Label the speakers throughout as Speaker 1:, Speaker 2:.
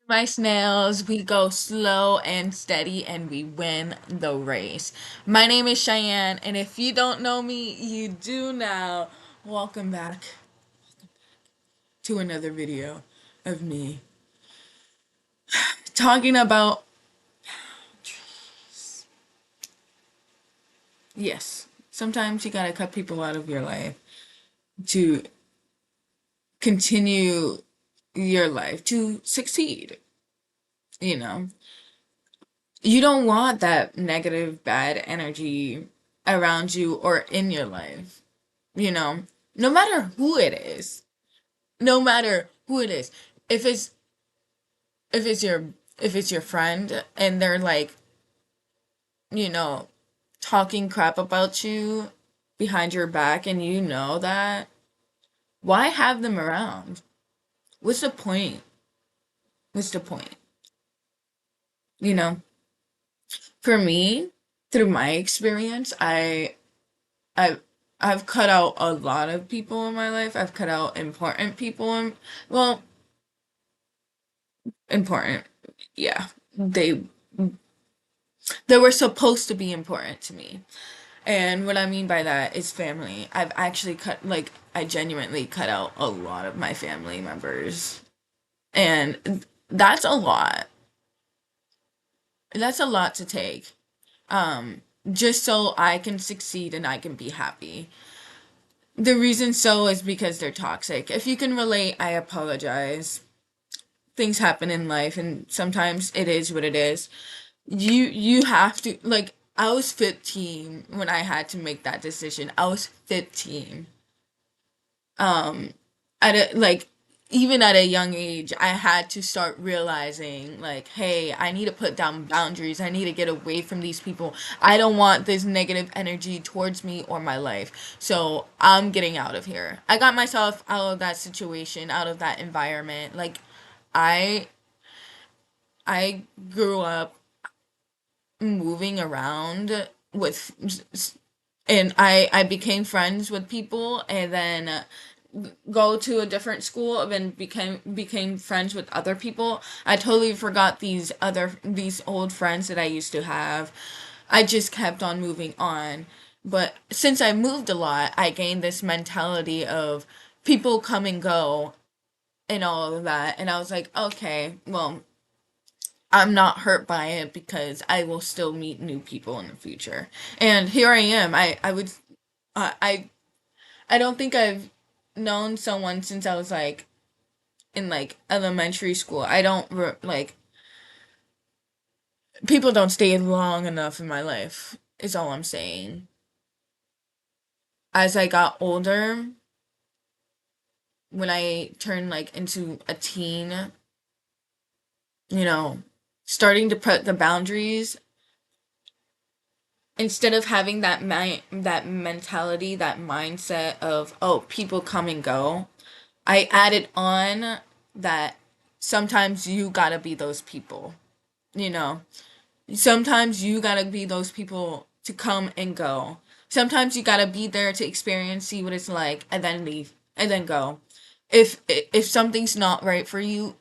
Speaker 1: My snails, we go slow and steady and we win the race. My name is Cheyenne, and if you don't know me, you do now. Welcome back to another video of me talking about, yes, sometimes you gotta cut people out of your life to continue your life, to succeed, you know. You don't want that negative, bad energy around you or in your life, you know, no matter who it is, no matter who it is. If it's if it's your if it's your friend and they're like, you know, talking crap about you behind your back and you know that, why have them around? What's the point? What's the point? You know, for me, through my experience, I've I've cut out a lot of people in my life. I've cut out important people in, well, important. Yeah. They were supposed to be important to me. And what I mean by that is family. I've actually I genuinely cut out a lot of my family members. And that's a lot. That's a lot to take. Just so I can succeed and I can be happy. The reason so is because they're toxic. If you can relate, I apologize. Things happen in life and sometimes it is what it is. You have to, like, I was 15 when I had to make that decision. I was 15. Um at a like Even at a young age, I had to start realizing, like, hey, I need to put down boundaries. I need to get away from these people. I don't want this negative energy towards me or my life. So I'm getting out of here. I got myself out of that situation, out of that environment. Like, I I grew up moving around with, and I became friends with people, and then go to a different school and then became friends with other people. I totally forgot these old friends that I used to have. I just kept on moving on. But since I moved a lot, I gained this mentality of people come and go and all of that. And I was like, okay, well, I'm not hurt by it because I will still meet new people in the future. And here I am. I would I I don't think I've known someone since I was like in like elementary school. I don't like, people don't stay long enough in my life. Is all I'm saying. As I got older, when I turned like into a teen, you know, starting to put the boundaries, instead of having that mentality, that mindset of, oh, people come and go, I added on that sometimes you gotta be those people, you know. Sometimes you gotta be those people to come and go. Sometimes you gotta be there to experience, see what it's like, and then leave, and then go. If something's not right for you,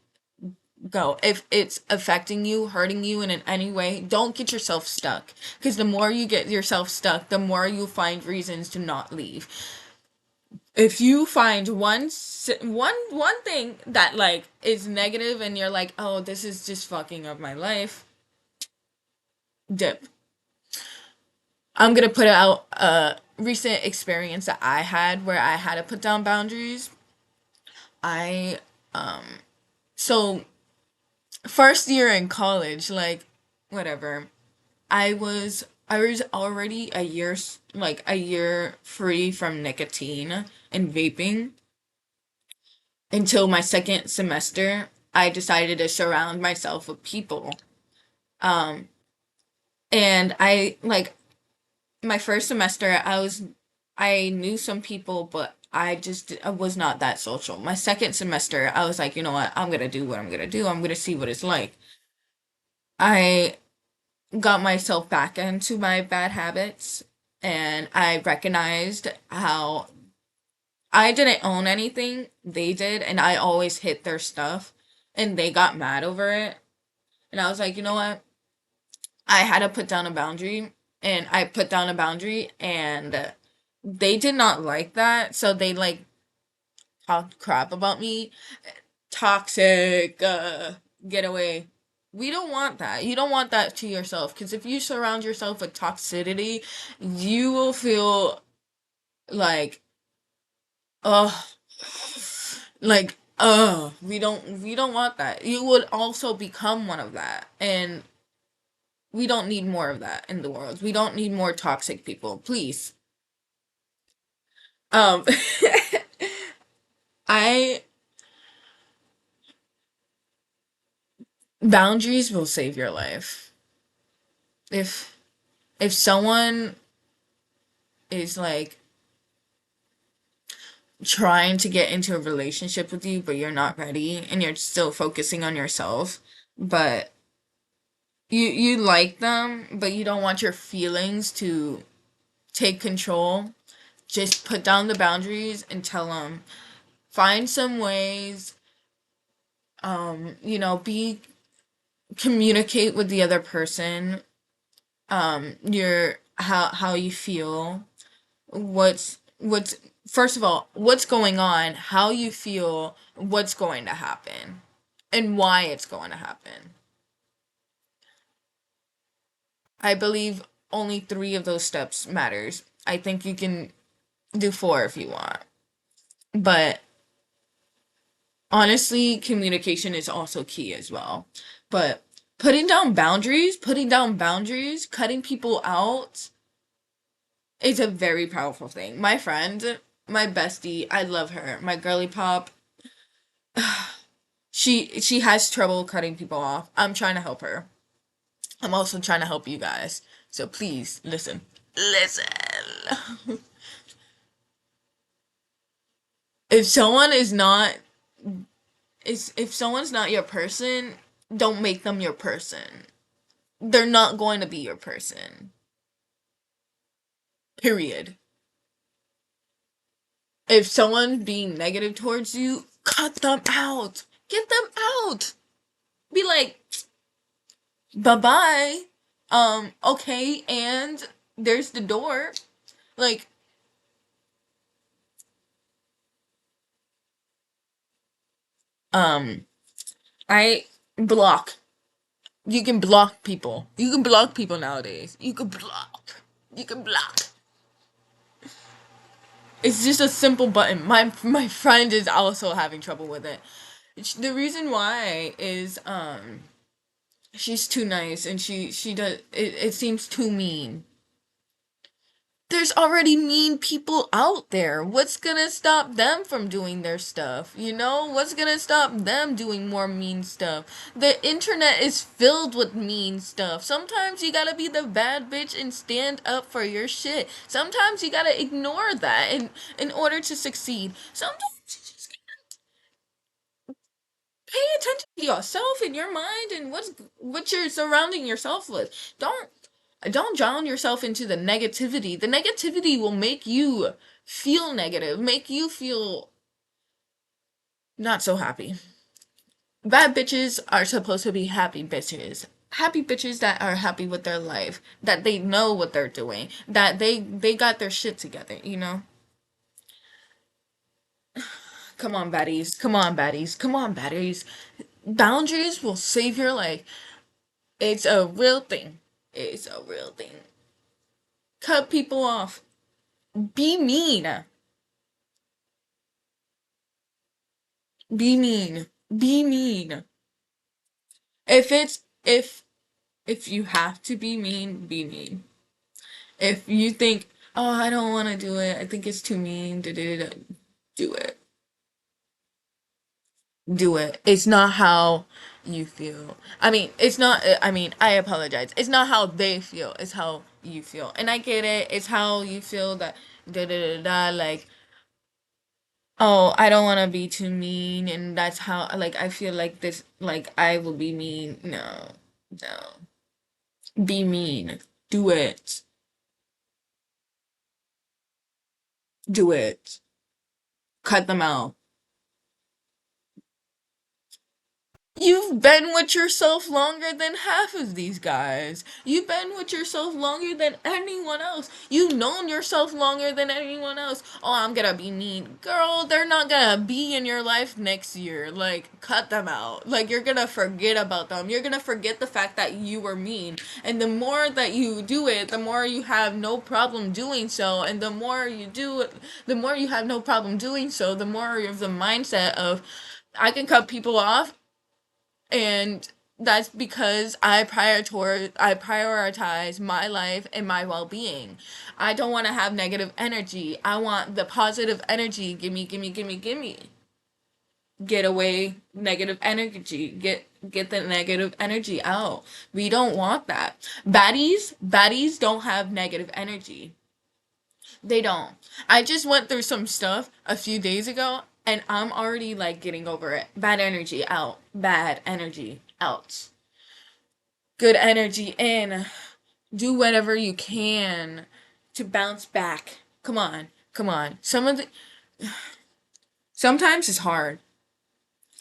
Speaker 1: go. If it's affecting you, hurting you in any way, don't get yourself stuck. Because the more you get yourself stuck, the more you find reasons to not leave. If you find one thing that like is negative and you're like, oh, this is just fucking up my life, dip. I'm gonna put out a recent experience that I had where I had to put down boundaries. I so first year in college, like, whatever. I was already a year free from nicotine and vaping until my second semester. I decided to surround myself with people. Um and I like my first semester, I knew some people, but I was not that social. My second semester, I was like, you know what? I'm going to do what I'm going to do. I'm going to see what it's like. I got myself back into my bad habits, and I recognized how I didn't own anything. They did, and I always hit their stuff. and they got mad over it. And I was like, you know what? I had to put down a boundary, and I put down a boundary, and they did not like that. So they like talked crap about me. Toxic, get away. We don't want that. You don't want that to yourself, because if you surround yourself with toxicity, you will feel like, oh, like, we don't want that. You would also become one of that, and we don't need more of that in the world. We don't need more toxic people, please. Um, I Boundaries will save your life. If if someone is like trying to get into a relationship with you, but you're not ready and you're still focusing on yourself, but you like them, but you don't want your feelings to take control, just put down the boundaries and tell them, find some ways, be communicate with the other person, your how you feel, what's first of all, what's going on, how you feel, what's going to happen, and why it's going to happen. I believe only three of those steps matters. I think you can do four if you want. But honestly, communication is also key as well. But putting down boundaries, cutting people out is a very powerful thing. My friend, my bestie, I love her. My girly pop, she has trouble cutting people off. I'm trying to help her. I'm also trying to help you guys. So please listen. Listen. If someone is not is if someone's not your person, don't make them your person. They're not going to be your person. Period. If someone's being negative towards you, cut them out. Get them out. Be like, bye-bye. Okay, and there's the door. Like, um, I block. You can block people. You can block people nowadays. You can block. You can block. It's just a simple button. My friend is also having trouble with it. The reason why is she's too nice, and she does it seems too mean. There's already mean people out there. What's gonna stop them from doing their stuff? What's gonna stop them doing more mean stuff? The internet is filled with mean stuff. Sometimes you gotta be the bad bitch and stand up for your shit. Sometimes you gotta ignore that in order to succeed. Sometimes you just pay attention to yourself and your mind and what you're surrounding yourself with. Don't drown yourself into the negativity. The negativity will make you feel negative, make you feel not so happy. Bad bitches are supposed to be happy bitches. Happy bitches that are happy with their life, that they know what they're doing, that they got their shit together. Come on, baddies. Come on, baddies. Come on, baddies. Boundaries will save your life. It's a real thing. It's a real thing. Cut people off. Be mean. Be mean. Be mean. If you have to be mean, be mean. If you think, oh, I don't want to do it, I think it's too mean, do it. Do it. It's not how you feel. I mean, it's not, I mean, I apologize. It's not how they feel, it's how you feel. And I get it. It's how you feel that, like, oh, I don't want to be too mean, and that's how, like, I feel like this, like, I will be mean. No, no. Be mean. Do it. Do it. Cut them out. You've been with yourself longer than half of these guys. You've been with yourself longer than anyone else. You've known yourself longer than anyone else. Oh, I'm gonna be mean. Girl, they're not gonna be in your life next year. Like, cut them out. Like, you're gonna forget about them. You're gonna forget the fact that you were mean. And the more that you do it, the more you have no problem doing so. And the more you do it, the more you have no problem doing so, the more of the mindset of, I can cut people off, and that's because I prioritize my life and my well-being. I don't want to have negative energy. I want the positive energy. Gimme, gimme, gimme, gimme. Get away negative energy. Get the negative energy out. We don't want that. Baddies don't have negative energy. They don't. I just went through some stuff a few days ago, and I'm already like getting over it. Bad energy out. Bad energy out. Good energy in. Do whatever you can to bounce back. Come on. Come on. Sometimes it's hard.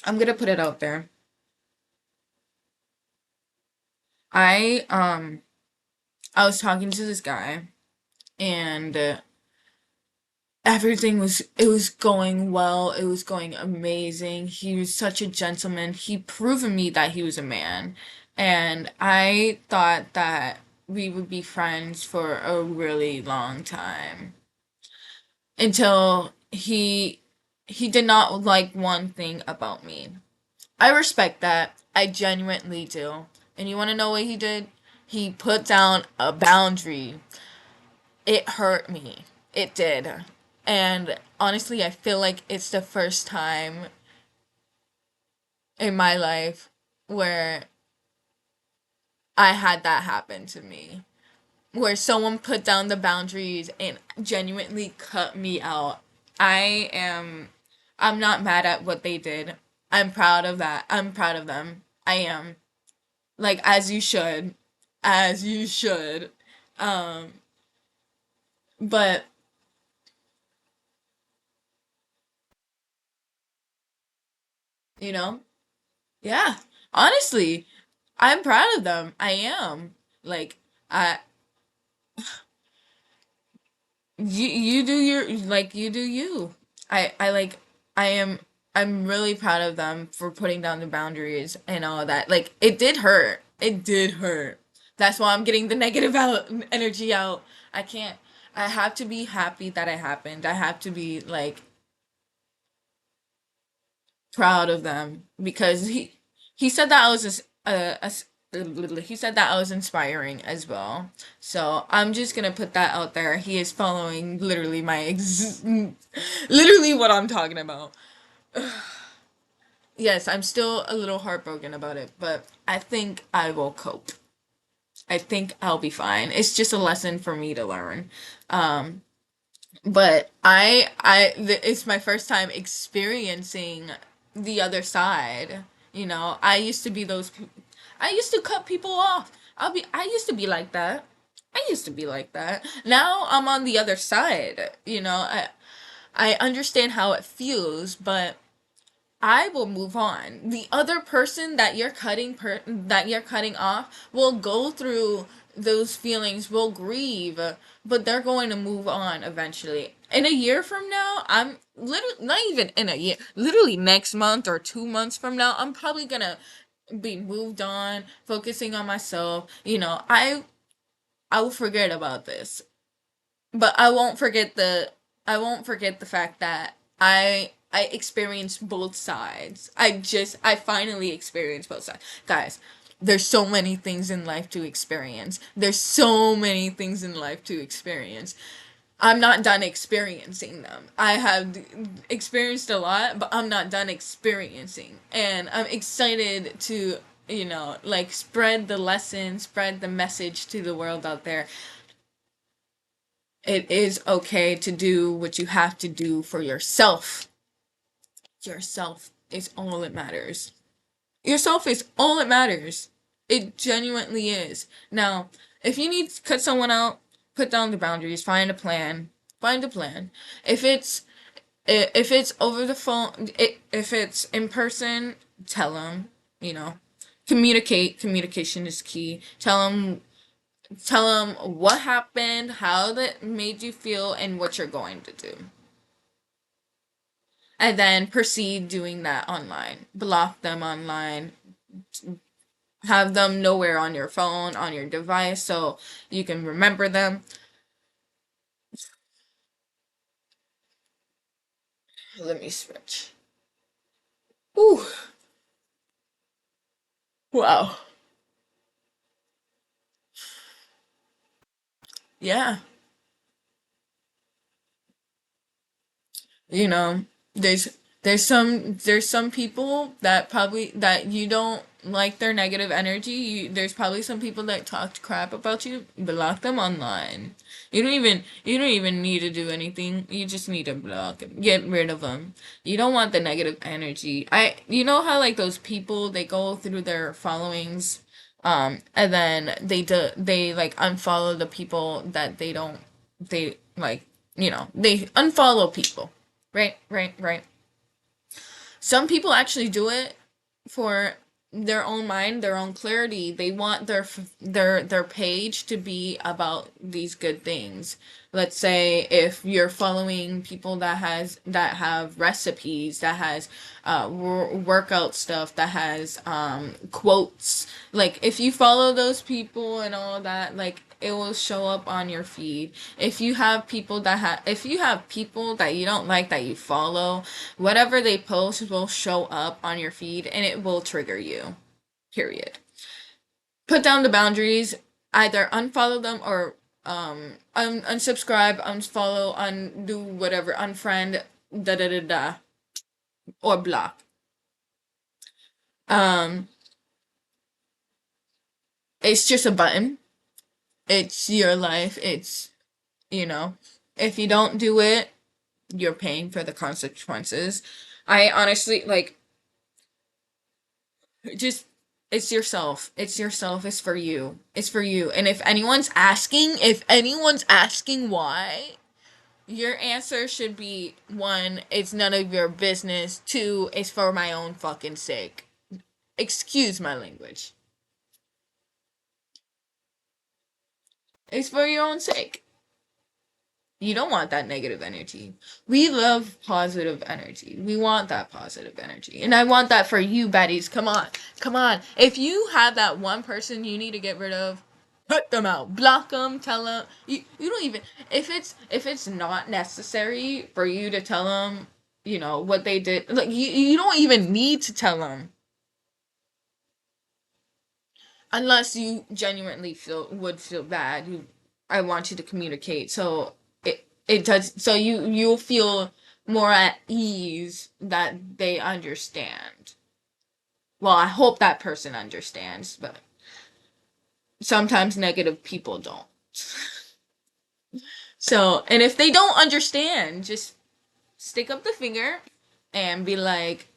Speaker 1: I'm going to put it out there. I um I was talking to this guy, and everything was, it was going well, it was going amazing. He was such a gentleman. He proven me that he was a man, and I thought that we would be friends for a really long time, until he did not like one thing about me. I respect that, I genuinely do. And you want to know what he did? He put down a boundary. It hurt me. It did. And honestly, I feel like it's the first time in my life where I had that happen to me. Where someone put down the boundaries and genuinely cut me out. I am I'm not mad at what they did. I'm proud of that. I'm proud of them. I am. Like, as you should. As you should. Um but you know, yeah. Honestly, I'm proud of them. I am. Like, I you do your, like, you do you. I like, I am I'm really proud of them for putting down the boundaries and all of that. Like, it did hurt. It did hurt. That's why I'm getting the negative out energy out. I can't, I have to be happy that it happened. I have to be like proud of them, because he said that I was he said that I was inspiring as well. So I'm just gonna put that out there. He is following literally literally what I'm talking about. Yes, I'm still a little heartbroken about it, but I think I will cope. I think I'll be fine. It's just a lesson for me to learn. Um, but it's my first time experiencing the other side. I used to be I used to cut people off. I used to be like that. I used to be like that. Now I'm on the other side. I understand how it feels, but I will move on. The other person that you're cutting off will go through those feelings, will grieve, but they're going to move on eventually. In a year from now, I'm literally not even in a year, literally next month or 2 months from now, I'm probably gonna be moved on, focusing on myself. I will forget about this, but I won't forget the fact that I experienced both sides. I finally experienced both sides. Guys, there's so many things in life to experience. There's so many things in life to experience. I'm not done experiencing them. I have experienced a lot, but I'm not done experiencing. And I'm excited to, like, spread the lesson, spread the message to the world out there. It is okay to do what you have to do for yourself. Yourself is all that matters. Yourself is all that matters. It genuinely is. Now, if you need to cut someone out, put down the boundaries, find a plan. Find a plan. If it's if it's over the phone, if it's in person, tell them. you know. Communication is key. Tell them what happened, how that made you feel, and what you're going to do. And then proceed doing that online. Block them online. Have them nowhere on your phone, on your device, so you can remember them. Let me switch. Ooh, wow. Yeah. You know, there's there's some people that probably that you don't like their negative energy. There's probably some people that talk crap about you. Block them online. You don't even need to do anything. You just need to block them. Get rid of them. You don't want the negative energy. You know how like those people, they go through their followings, and then they like unfollow the people that they like, they unfollow people. Right, right, right. Some people actually do it for their own mind, their own clarity. They want their page to be about these good things. Let's say if you're following people that have recipes, that has workout stuff, that has quotes. Like if you follow those people and all that, like it will show up on your feed. If you have people that you don't like that you follow, whatever they post will show up on your feed and it will trigger you. Period. Put down the boundaries. Either unfollow them or unsubscribe, unfollow, undo whatever, unfriend, da da da da, or block. Um, it's just a button. It's your life. You know, if you don't do it, you're paying for the consequences. I honestly like just it's yourself. It's yourself. It's for you. It's for you. And if anyone's asking why, your answer should be one, it's none of your business. Two, it's for my own fucking sake. Excuse my language. It's for your own sake. You don't want that negative energy. We love positive energy. We want that positive energy. And I want that for you, baddies. Come on. Come on. If you have that one person you need to get rid of, cut them out. Block them. Tell them. You don't even, if it's not necessary for you to tell them, what they did. Like you don't even need to tell them unless you genuinely feel bad. I want you to communicate, so it does, so you'll feel more at ease that they understand. Well, I hope that person understands, but sometimes negative people don't. So, and if they don't understand, just stick up the finger and be like,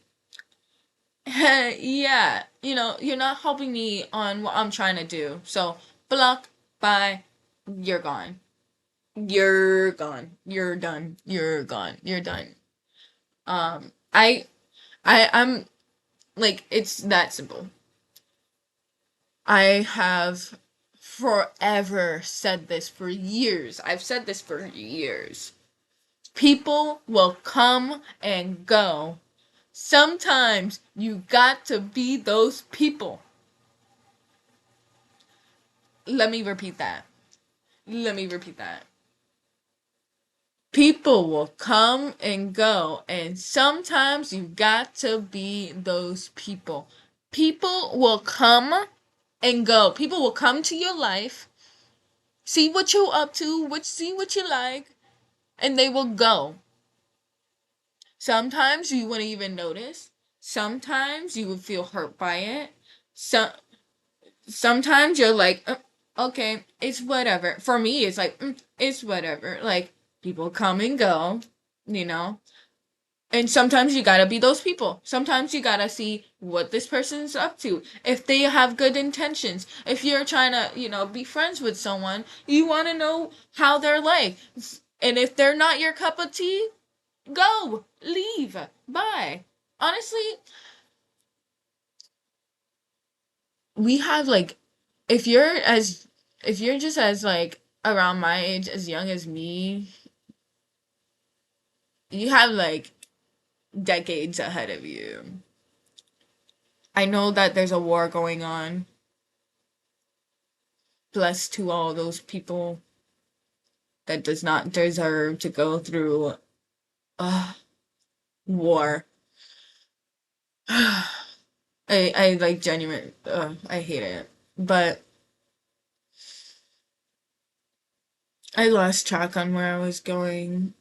Speaker 1: yeah, you're not helping me on what I'm trying to do. So, block, bye, you're gone. You're gone. You're done. You're gone. You're done. I'm like, it's that simple. I have forever said this for years. I've said this for years. People will come and go. Sometimes you got to be those people. Let me repeat that. Let me repeat that. People will come and go, and sometimes you got to be those people. People will come and go. People will come to your life, see what you're up to, see what you like, and they will go. Sometimes you wouldn't even notice. Sometimes you would feel hurt by it. So sometimes you're like, okay, it's whatever. For me, it's like, it's whatever. Like, people come and go, you know? And sometimes you gotta be those people. Sometimes you gotta see what this person's up to. If they have good intentions. If you're trying to, be friends with someone, you wanna know how they're like. And if they're not your cup of tea, go. Leave. Bye. Honestly, we have like, if you're as, if you're just as like around my age, as young as me, you have like decades ahead of you. I know that there's a war going on. Bless to all those people that does not deserve to go through war. I like genuine. I hate it. But I lost track on where I was going.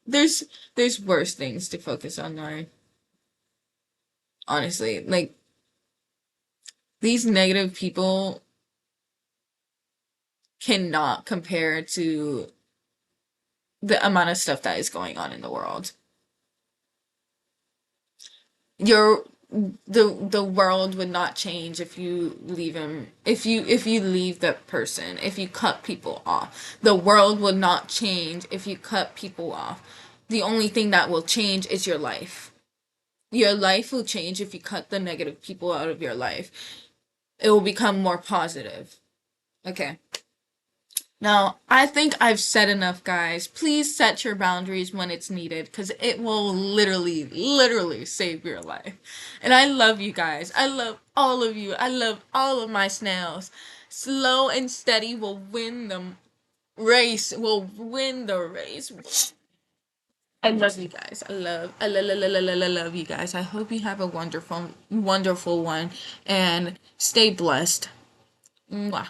Speaker 1: There's there's worse things to focus on now. Honestly, like these negative people cannot compare to the amount of stuff that is going on in the world. Your the world would not change if you leave him, if you leave that person, if you cut people off. The world will not change if you cut people off. The only thing that will change is your life. Your life will change if you cut the negative people out of your life. It will become more positive. Okay. Now, I think I've said enough, guys. Please set your boundaries when it's needed because it will literally, literally save your life. And I love you guys. I love all of you. I love all of my snails. Slow and steady will win the race, will win the race. I love you guys. I love you guys. I hope you have a wonderful, wonderful one and stay blessed. Mwah.